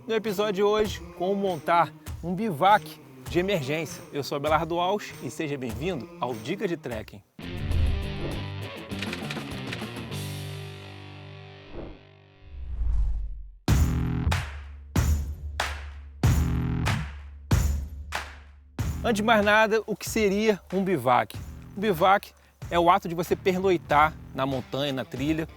No episódio de hoje, como montar um bivac de emergência. Eu sou Abelardo Alves e seja bem-vindo ao Dica de Trekking. Antes de mais nada, o que seria um bivac? Um bivac é o ato de você pernoitar na montanha, na trilha,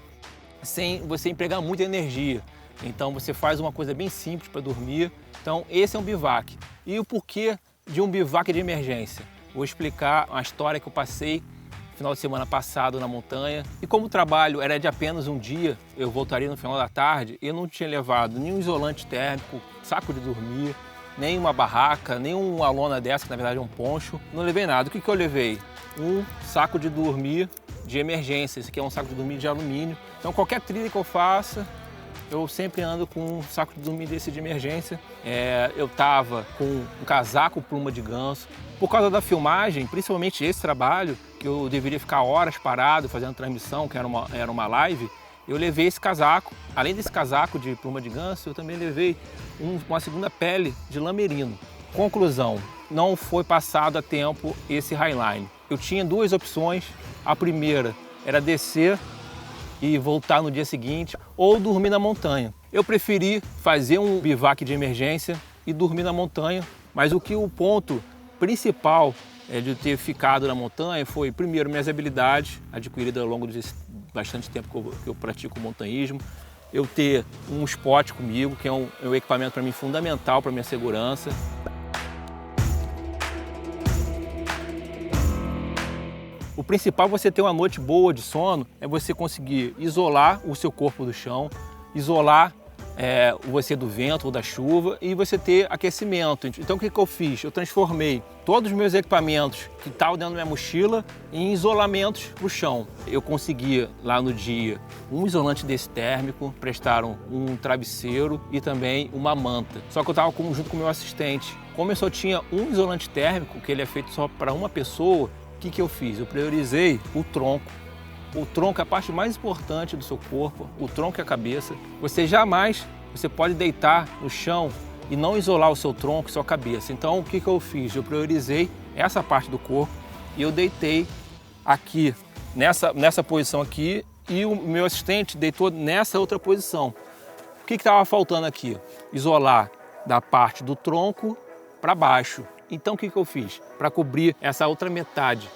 sem você empregar muita energia. Então você faz uma coisa bem simples para dormir. Então esse é um bivac. E o porquê de um bivac de emergência? Vou explicar uma história que eu passei no final de semana passado na montanha. E como o trabalho era de apenas um dia, eu voltaria no final da tarde, eu não tinha levado nenhum isolante térmico, saco de dormir, nem uma barraca, nem uma lona dessa, que na verdade é um poncho. Não levei nada. O que eu levei? Um saco de dormir de emergência. Esse aqui é um saco de dormir de alumínio. Então qualquer trilha que eu faça, eu sempre ando com um saco de dormir desse de emergência. Eu tava com um casaco pluma de ganso. Por causa da filmagem, principalmente esse trabalho, que eu deveria ficar horas parado fazendo transmissão, que era uma live, eu levei esse casaco. Além desse casaco de pluma de ganso, eu também levei uma segunda pele de lã merino. Conclusão, não foi passado a tempo esse Highline. Eu tinha duas opções. A primeira era descer e voltar no dia seguinte ou dormir na montanha. Eu preferi fazer um bivac de emergência e dormir na montanha, mas o ponto principal de ter ficado na montanha foi, primeiro, minhas habilidades adquiridas ao longo de bastante tempo que eu pratico montanhismo, eu ter um spot comigo, que é um equipamento para mim fundamental para minha segurança. O principal você ter uma noite boa de sono é você conseguir isolar o seu corpo do chão, isolar você do vento ou da chuva e você ter aquecimento. Então o que eu fiz? Eu transformei todos os meus equipamentos que estavam dentro da minha mochila em isolamentos para o chão. Eu consegui lá no dia um isolante desse térmico, prestaram um travesseiro e também uma manta. Só que eu estava junto com o meu assistente. Como eu só tinha um isolante térmico, que ele é feito só para uma pessoa, o que eu fiz? Eu priorizei o tronco. O tronco é a parte mais importante do seu corpo, o tronco é a cabeça. Você pode deitar no chão e não isolar o seu tronco e sua cabeça. Então o que eu fiz? Eu priorizei essa parte do corpo e eu deitei aqui, nessa posição aqui, e o meu assistente deitou nessa outra posição. O que estava faltando aqui? Isolar da parte do tronco para baixo. Então o que eu fiz? Para cobrir essa outra metade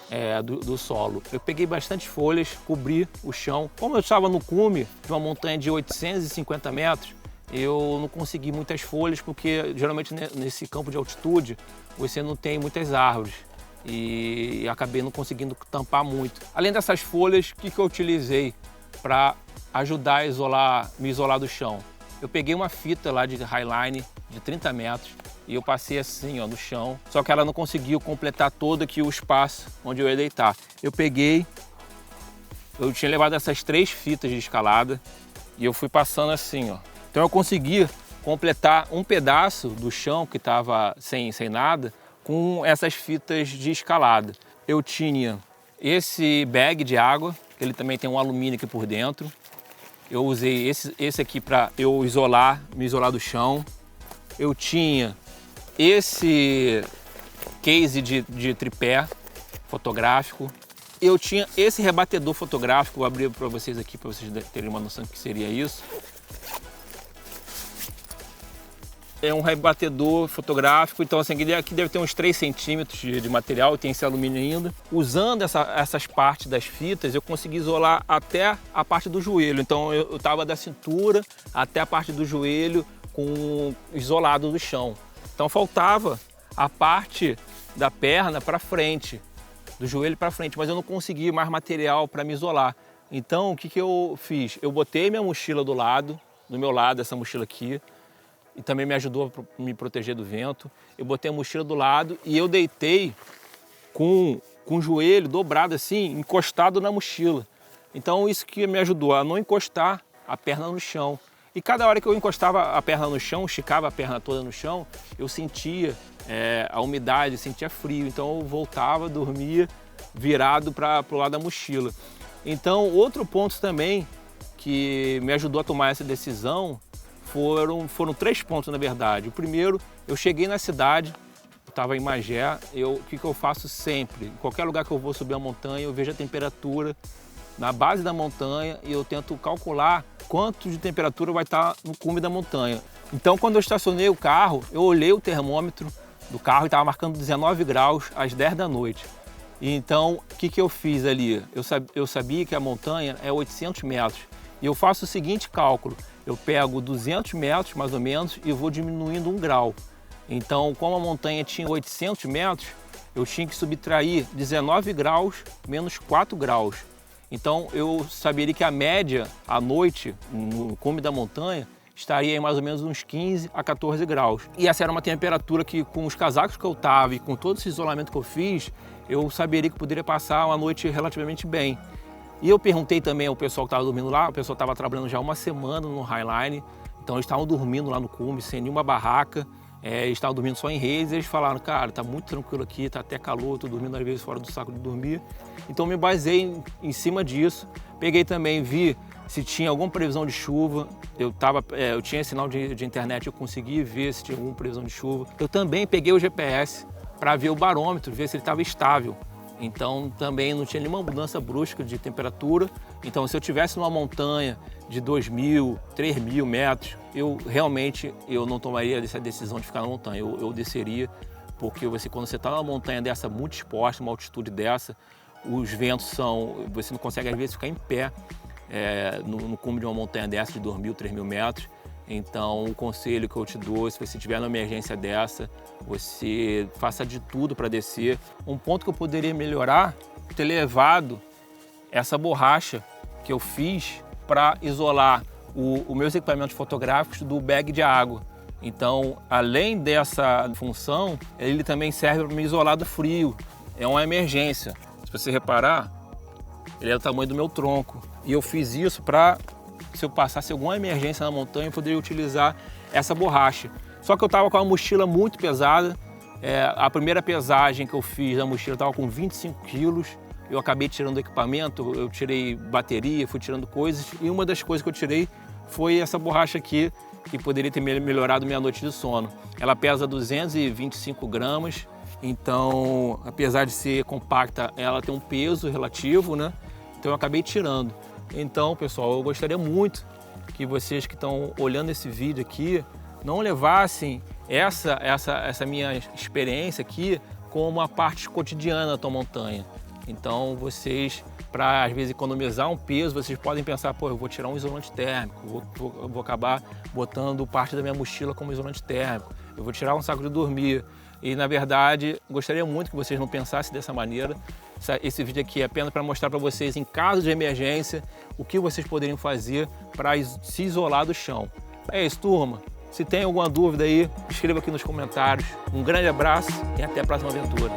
do solo, eu peguei bastante folhas, cobri o chão. Como eu estava no cume de uma montanha de 850 metros, eu não consegui muitas folhas, porque geralmente nesse campo de altitude você não tem muitas árvores e acabei não conseguindo tampar muito. Além dessas folhas, o que eu utilizei para ajudar a me isolar do chão? Eu peguei uma fita lá de Highline de 30 metros e eu passei assim no chão, só que ela não conseguiu completar todo aqui o espaço onde eu ia deitar. Eu tinha levado essas 3 fitas de escalada e eu fui passando assim, Então eu consegui completar um pedaço do chão que estava sem nada com essas fitas de escalada. Eu tinha esse bag de água, que ele também tem um alumínio aqui por dentro. Eu usei esse aqui para eu me isolar do chão. Eu tinha esse case de tripé fotográfico. Eu tinha esse rebatedor fotográfico, vou abrir para vocês aqui, para vocês terem uma noção do que seria isso. É um rebatedor fotográfico, então assim, aqui deve ter uns 3 centímetros de material, tem esse alumínio ainda. Usando essas partes das fitas, eu consegui isolar até a parte do joelho. Então eu estava da cintura até a parte do joelho isolado do chão. Então faltava a parte da perna para frente, do joelho para frente, mas eu não consegui mais material para me isolar. Então o que eu fiz? Eu botei minha mochila do meu lado, essa mochila aqui, e também me ajudou a me proteger do vento. Eu botei a mochila do lado e eu deitei com o joelho dobrado assim, encostado na mochila. Então isso que me ajudou a não encostar a perna no chão. E cada hora que eu encostava a perna no chão, esticava a perna toda no chão, eu sentia a umidade, sentia frio. Então eu voltava, dormia virado para o lado da mochila. Então outro ponto também que me ajudou a tomar essa decisão Foram 3 pontos, na verdade. O primeiro, eu cheguei na cidade, estava em Magé, o que eu faço sempre? Em qualquer lugar que eu vou subir a montanha, eu vejo a temperatura na base da montanha e eu tento calcular quanto de temperatura vai estar no cume da montanha. Então, quando eu estacionei o carro, eu olhei o termômetro do carro e estava marcando 19 graus às 10 da noite. Então, o que eu fiz ali? Eu sabia que a montanha é 800 metros. E eu faço o seguinte cálculo, eu pego 200 metros mais ou menos e vou diminuindo 1 grau. Então, como a montanha tinha 800 metros, eu tinha que subtrair 19 graus menos 4 graus. Então, eu saberia que a média à noite, no cume da montanha, estaria em mais ou menos uns 15 a 14 graus. E essa era uma temperatura que, com os casacos que eu estava e com todo esse isolamento que eu fiz, eu saberia que poderia passar uma noite relativamente bem. E eu perguntei também ao pessoal que estava dormindo lá, o pessoal estava trabalhando já uma semana no Highline, então eles estavam dormindo lá no cume, sem nenhuma barraca, eles estavam dormindo só em redes, e eles falaram, cara, tá muito tranquilo aqui, tá até calor, tô dormindo às vezes fora do saco de dormir. Então me baseei em cima disso, peguei também, vi se tinha alguma previsão de chuva, eu tinha sinal de internet, eu consegui ver se tinha alguma previsão de chuva. Eu também peguei o GPS para ver o barômetro, ver se ele estava estável. Então também não tinha nenhuma mudança brusca de temperatura. Então se eu estivesse numa montanha de 2.000, 3.000 metros, eu não tomaria essa decisão de ficar na montanha, eu desceria, porque quando você está numa montanha dessa muito exposta, uma altitude dessa, os ventos você não consegue às vezes ficar em pé no cume de uma montanha dessa de 2.000, 3.000 metros. Então o conselho que eu te dou, se você tiver numa emergência dessa, você faça de tudo para descer. Um ponto que eu poderia melhorar, ter levado essa borracha que eu fiz para isolar os meus equipamentos fotográficos do bag de água. Então, além dessa função, ele também serve para me isolar do frio. É uma emergência. Se você reparar, ele é do tamanho do meu tronco. E eu fiz isso para, se eu passasse alguma emergência na montanha, eu poderia utilizar essa borracha. Só que eu estava com uma mochila muito pesada. A primeira pesagem que eu fiz da mochila estava com 25 quilos. Eu acabei tirando equipamento, eu tirei bateria, fui tirando coisas. E uma das coisas que eu tirei foi essa borracha aqui, que poderia ter melhorado minha noite de sono. Ela pesa 225 gramas. Então, apesar de ser compacta, ela tem um peso relativo, né? Então eu acabei tirando. Então, pessoal, eu gostaria muito que vocês que estão olhando esse vídeo aqui não levassem essa minha experiência aqui como a parte cotidiana da tua montanha. Então, vocês, para às vezes economizar um peso, vocês podem pensar, pô, eu vou tirar um isolante térmico, vou acabar botando parte da minha mochila como isolante térmico, eu vou tirar um saco de dormir. E, na verdade, gostaria muito que vocês não pensassem dessa maneira. Esse vídeo aqui é apenas para mostrar para vocês, em caso de emergência, o que vocês poderiam fazer para se isolar do chão. É isso, turma. Se tem alguma dúvida aí, escreva aqui nos comentários. Um grande abraço e até a próxima aventura.